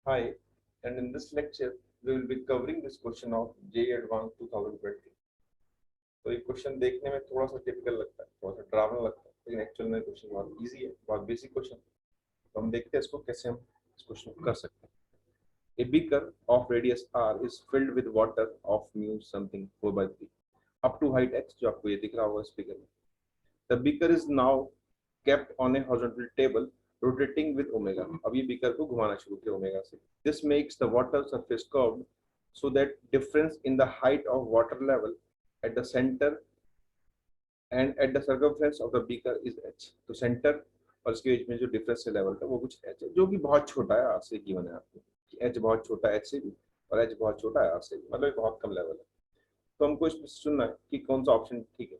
Hi, and in this lecture, we will be covering this question of JEE Advanced 2020. तो ये question देखने में थोड़ा सा टिपिकल लगता है, थोड़ा सा ड्रामा लगता है, लेकिन एक्चुअल में क्वेश्चन बहुत इजी है, बहुत बेसिक क्वेश्चन। तो हम देखते हैं इसको कैसे हम इस क्वेश्चन को कर सकते हैं। A beaker of radius r is filled with water of mu something 4/3 up to height h, जो आपको ये दिख रहा होगा इस फिगर में। The beaker is now kept on a horizontal table rotating with omega. अब ये beaker को घुमाना शुरू किया ओमेगा से. This makes the water surface curved so that difference in the height of water level at the center and at the circumference of the beaker is h. तो center और इसके बीच में जो डिफरेंस है लेवल का वो कुछ h है, जो कि बहुत छोटा है, r से गिवन है आपको कि h बहुत छोटा है h से भी और h बहुत छोटा है r से भी, मतलब बहुत कम लेवल है। तो हमको इसमें चुनना है कि कौन सा ऑप्शन ठीक है।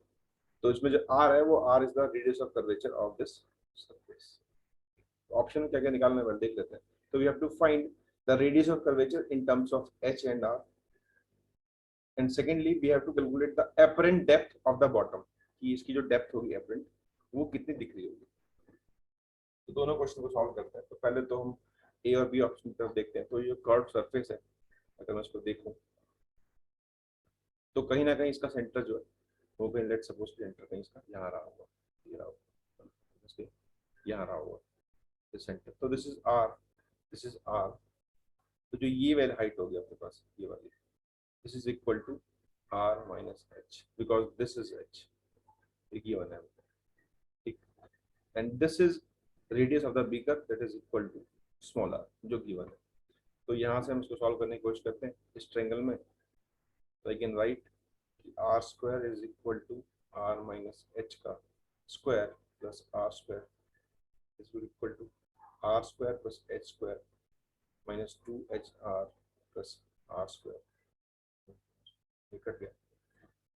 तो इसमें जो r है वो r is the radius of curvature of this surface. Option क्या क्या निकालना है देख लेते हैं। तो we have to find the radius of curvature in terms of h and r, and secondly we have to calculate the apparent depth of the bottom, कि इसकी जो डेप्थ होगी एपरेंट वो कितनी दिख रही होगी। तो दोनों क्वेश्चन को सॉल्व करते हैं। तो पहले तो हम ए और बी ऑप्शन की तरफ देखते हैं। तो ये कर्व सरफेस है, अगर मैं इसको देखूं तो कहीं ना कहीं इसका सेंटर जो है वो कहीं लेट सपोज सेंटर कहीं इसका यहाँ रहा होगा, ये रहा होगा, इसके यहाँ रहा होगा दिस सेंटर। तो this is R, this is R. तो जो ये वाली हाइट होगी आपके पास ये वाली, this is equal to are minus H, because this is H, एक ये वन है, ठीक। And this is radius of the beaker that is equal to small R, जो गिवन है। तो यहाँ से हम इसको सॉल्व करने की कोशिश करते हैं इस ट्रायंगल में। तो I can write r square is equal to are minus h का square plus r square is equal to r square plus h square minus 2hr plus r square, cut गया।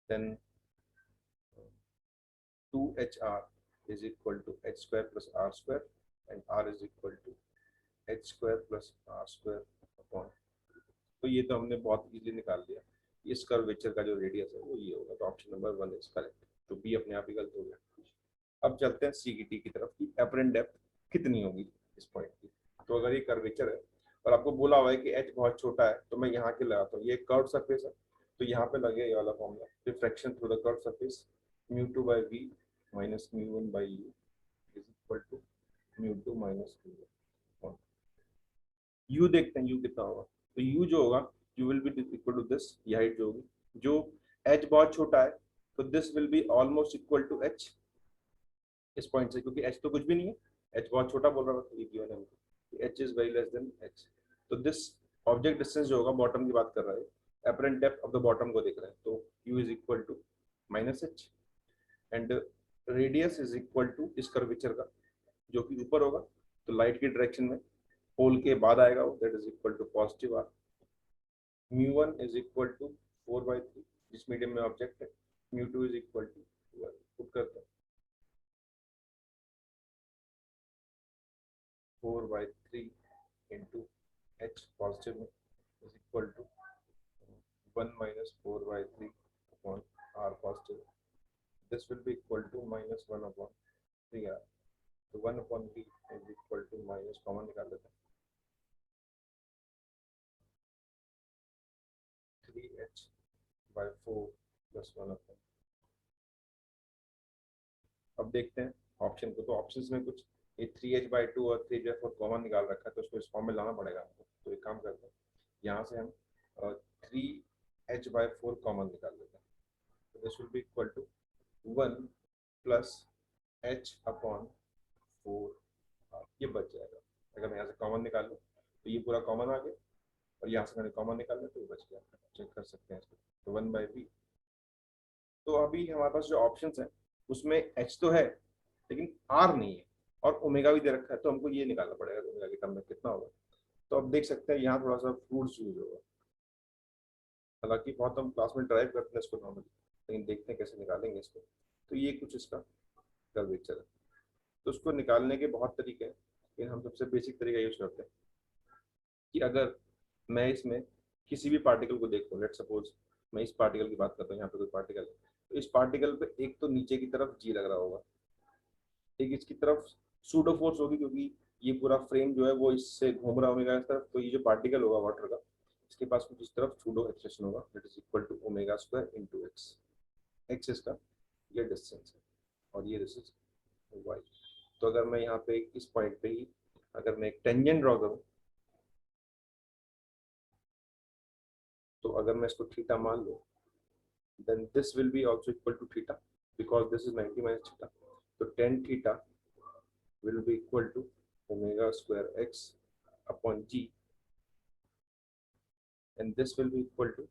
Then 2hr is equal to h square plus r square and r is equal to h square plus r square upon. तो ये तो हमने बहुत easily निकाल लिया, इस curvature का जो रेडियस है वो ये होगा। तो ऑप्शन नंबर 1 इज करेक्ट, तो बी अपने आप ही गलत हो गया। अब चलते हैं सी की टी की तरफ कि एपरेंट डेप्थ कितनी होगी इस पॉइंट की। तो अगर ये कर्वेचर है और आपको बोला हुआ है कि h बहुत छोटा है, तो मैं यहाँ के लगाता हूँ, ये कर्व सरफेस है तो यहाँ पे लगे ये वाला formula, refraction through the curve surface μ2 by v minus μ1 by u is equal to μ2 minus μ1। u देखते हैं u कितना होगा। तो u जो होगा u will be equal to this, ये हाइट जो होगी, जो h बहुत छोटा है तो this will be almost equal to h इस पॉइंट से, क्योंकि h तो कुछ भी नहीं है, h बहुत छोटा बोल रहा था, तो ये गिवन है हमको h is very less than h। तो this ऑब्जेक्ट डिस्टेंस जो होगा बॉटम की बात कर रहा है, apparent depth of the bottom को देख रहे हैं, तो u is equal to minus h and radius is equal to इस कर्वेचर का जो कि ऊपर होगा, तो लाइट की डायरेक्शन में पोल के बाद आएगा वो, that is equal to positive r. μ1 is equal to 4/3 जिस मीडियम में ऑब्जेक्ट है, μ2 इज इक्वल टू 1, पुट करते हैं 4/3 इंटू h पॉजिटिव में is equal to 1 minus 4/3 upon r positive, this will be equal to minus 1 upon 3r। तो 1 upon v is equal to minus common निकाल लेते हैं 3h by 4 plus 1 upon। अब देखते हैं ऑप्शन को। तो ऑप्शंस में कुछ ये 3h/2 और 3h/4 कॉमन निकाल रखा है, तो उसको इस फॉर्म में लाना पड़ेगा हमको। तो एक काम करते हैं, यहाँ से हम 3h/4 कॉमन निकाल लेते हैं। तो this will be equal to 1 plus h upon 4, ये बच जाएगा। अगर मैं यहाँ से कॉमन निकाल लूँ तो ये पूरा कॉमन आ गया, और यहाँ से मैंने कॉमन निकाल लिया तो ये बच गया। चेक कर सकते हैं इसको। तो 1/v। तो अभी हमारे पास जो ऑप्शंस हैं उसमें h तो है लेकिन r नहीं है, और ओमेगा भी दे रखा है, तो हमको ये निकालना पड़ेगा ओमेगा के टर्म में कितना होगा। तो अब देख सकते हैं यहाँ थोड़ा सा फ्रूट्स यूज होगा, हालांकि बहुत हम क्लास में ड्राइव करते हैं इसको नॉर्मली, लेकिन देखते हैं कैसे निकालेंगे इसको। तो ये कुछ इसका कर्वेचर है, तो उसको निकालने के बहुत तरीके हैं, लेकिन हम सबसे बेसिक तरीका यूज करते हैं कि अगर मैं इसमें किसी भी पार्टिकल को देखूं, लेट सपोज मैं इस पार्टिकल की बात करता हूँ, यहाँ पे कोई पार्टिकल है, तो इस पार्टिकल पे एक तो नीचे की तरफ जी लग रहा होगा, एक इसकी तरफ सूडो फोर्स होगी क्योंकि ये पूरा फ्रेम जो है वो इससे घूम रहा होगा इस तरफ, तो ये जो पार्टिकल होगा वाटर का, इसके पास कुछ इस तरफ सूडो एक्सेलेरेशन होगा, that is equal to omega square into X. X इसका ये डिस्टेंस है और ये दिस इज वाई। तो अगर मैं यहाँ पे इस पॉइंट पे ही अगर मैं एक टेंजेंट ड्रॉ करूँ, तो अगर मैं इसको थीटा मान लूँ, then this will be also equal to theta because this is 90 minus theta. So tan theta will be equal to omega square x upon g, and this will be equal to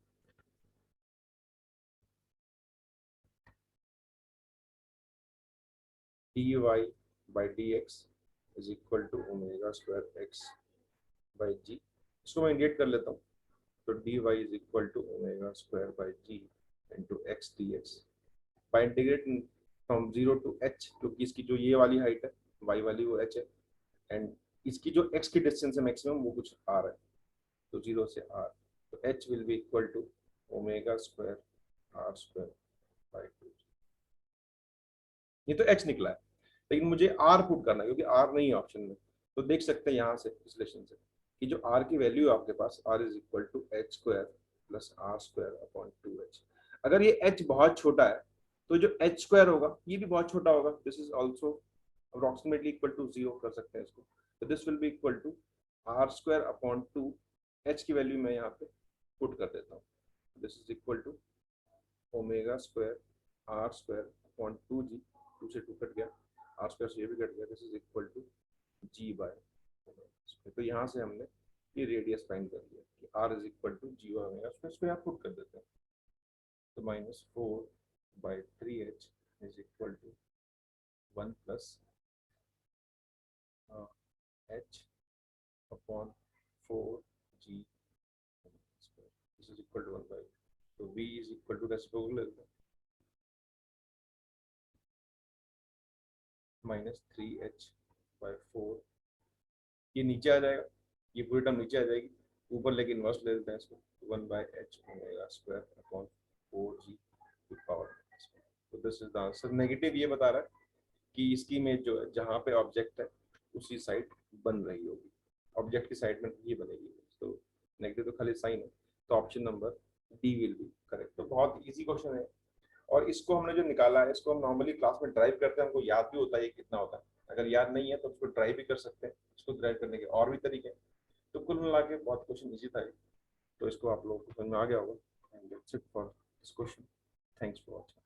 dy by dx is equal to omega square x by g. इसको मैं integrate कर लेता हूँ, तो dy is equal to omega square by g into x dx by integrating from 0 to h, क्योंकि इसकी जो ये वाली हाइट है y वाली वो h है, एंड इसकी जो x की डिस्टेंस है मैक्सिमम वो कुछ r है, तो 0 से r, तो h will be equal to omega square r square by 2। ये तो h निकला है, लेकिन मुझे r पुट करना है क्योंकि r नहीं है ऑप्शन में। तो देख सकते हैं यहाँ से इस रिलेशन से कि जो r की वैल्यू है आपके पास r is equal to H square plus r square upon 2h। अगर ये h बहुत छोटा है तो जो h स्क्वायर होगा ये भी बहुत छोटा होगा, this is also approximately equal to 0 कर सकते हैं इसको, तो this will be equal to r square upon 2, h की वैल्यू मैं यहाँ पे पुट कर देता हूँ, this is equal to omega square r square upon 2g, 2 से 2 कट गया, r स्क्वायर से ये भी कट गया, this is equal to g by omega. तो यहाँ से हमने ये रेडियस फाइंड कर लिया कि r is equal to g by omega square, इसको यहाँ पुट कर देते हैं, तो minus 4 by 3h is equal to 1 plus h upon 4g square, this is equal to 1 by, तो v is equal to reciprocal लेते हैं माइनस 3h बाय 4, ये नीचे आ जाएगा, ये पूरी टर्म नीचे आ जाएगी, ऊपर लेके इनवर्स ले लेते हैं इसको, 1 by h omega square upon 4g to power. तो this is the answer. Negative ये बता रहा है कि इसकी इमेज जो है जहाँ पे ऑब्जेक्ट है उसी साइड बन रही होगी, ऑब्जेक्ट की साइड में ये बनेगी, तो नेगेटिव तो खाली साइन है, तो option number D will be correct. तो बहुत इजी क्वेश्चन है, और इसको हमने जो निकाला है इसको हम नॉर्मली क्लास में ड्राइव करते हैं, हमको याद भी होता है ये कितना होता है, अगर याद नहीं है तो उसको ड्राइव भी कर सकते हैं, इसको ड्राइव करने के और भी तरीके हैं। तो कुल मिला के बहुत क्वेश्चन इजी था, तो इसको आप लोगों को समझ में आ गया होगा। And that's it for this question, thanks for watching.